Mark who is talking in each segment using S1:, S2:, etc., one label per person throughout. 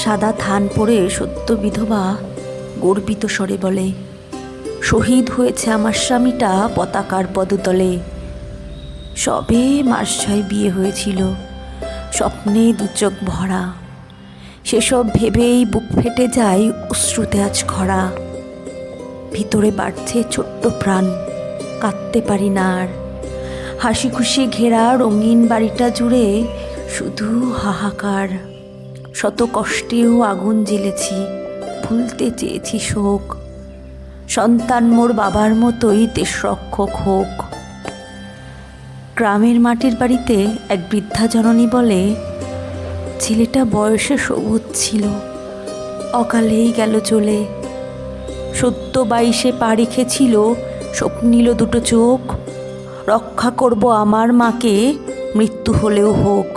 S1: সাদা থান পরে সদ্য বিধবা গর্বিত স্বরে বলে, শহীদ হয়েছে আমার স্বামীটা পতাকার পদতলে। সবে মাস 6 বিয়ে হয়েছিল, স্বপ্নে দুচোখ ভরা। সেসব ভেবেই বুক ফেটে যায় অশ্রুতে আজ খরা। ভিতরে বাড়ছে ছোট্ট প্রাণ, কাঁদতে পারি না আর। হাসি খুশি ঘেরা রঙিন বাড়িটা জুড়ে শুধু হাহাকার। শত কষ্টেও আগুন জ্বেলেছি, ভুলতে চেয়েছি শোক। সন্তান মোর বাবার মতোই দেশরক্ষক হোক। গ্রামের মাটির বাড়িতে এক বৃদ্ধা জননী বলে, ছেলেটা বয়সে সবুজ ছিল, অকালেই গেল চলে। সত্য 22 পা রেখেছিল, স্বপ্নিল দুটো চোখ। রক্ষা করব আমার মাকে, মৃত্যু হলেও হোক।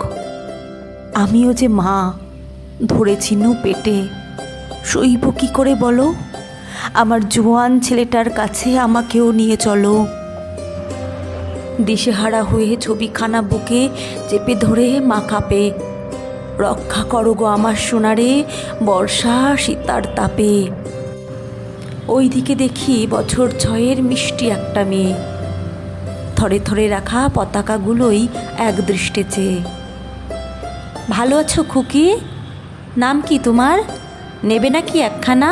S1: আমিও যে মা, ধরেছিনু পেটে, সইব কি করে বলো? আমার জোয়ান ছেলেটার কাছে আমাকেও নিয়ে চলো। দিশেহারা হয়ে ছবিখানা বুকে চেপে ধরে মা কাঁপে, রক্ষা করো গো আমার সোনারে, বর্ষা শীতার তাপে। ওই দিকে দেখি বছর 6 মিষ্টি একটা মেয়ে, থরে থরে রাখা পতাকাগুলোই এক দৃষ্টে চেয়ে। ভালো আছো খুকি? নাম কি তোমার? নেবে নাকি একখানা?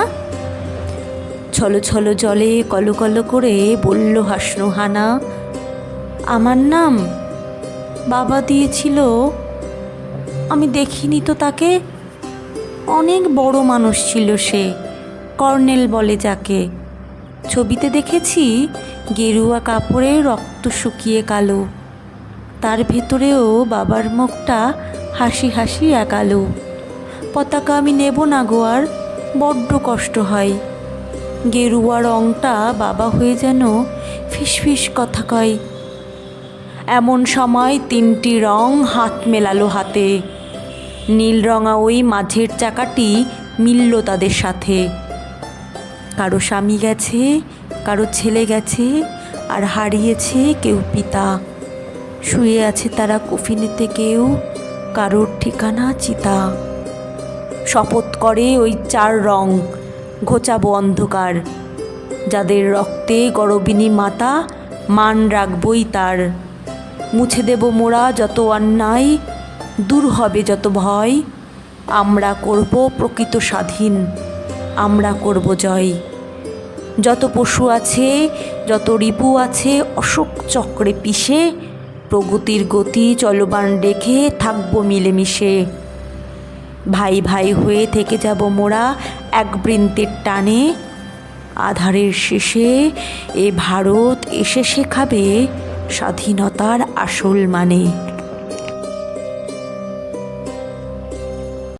S1: ছলো ছলো জলে কলো কলো করে বলল হাসনুহানা, আমার নাম বাবা দিয়েছিল, আমি দেখিনি তো তাকে। অনেক বড় মানুষ ছিল সে, কর্নেল বলে যাকে। ছবিতে দেখেছি গেরুয়া কাপড়ে রক্ত শুকিয়ে কালো, তার ভেতরেও বাবার মুখটা হাসি হাসি একালো। পতাকা আমি নেব না গো আর, বড্ড কষ্ট হয়। গেরুয়া রংটা বাবা হয়ে যেন ফিসফিস কথা কয়। এমন সময় 3টি রং হাত মেলালো হাতে। নীল রঙা ওই মাঝের চাকাটি মিলল তাদের সাথে। কারো স্বামী গেছে, কারো ছেলে গেছে, আর হারিয়েছে কেউ পিতা। শুয়ে আছে তারা কফিনেতে কেউ, কারোর ঠিকানা চিতা। শপথ করে ওই 4 রং ঘোচাবো অন্ধকার। যাদের রক্তে গরবিনী মাতা, মান রাখবই তার। মুছে দেব মোরা যত অন্যায়, দূর হবে যত ভয়। আমরা করব প্রকৃত স্বাধীন, আমরা করব জয়। যত পশু আছে, যত রিপু আছে অশোক চক্রে পিষে, প্রগতির গতি চলবান রেখে থাকবো মিলেমিশে। ভাই ভাই হয়ে থেকে যাব মোরা এক বৃন্তের টানে। আধারের শেষে এ ভারত এসে শেখাবে স্বাধীনতার আসল মানে।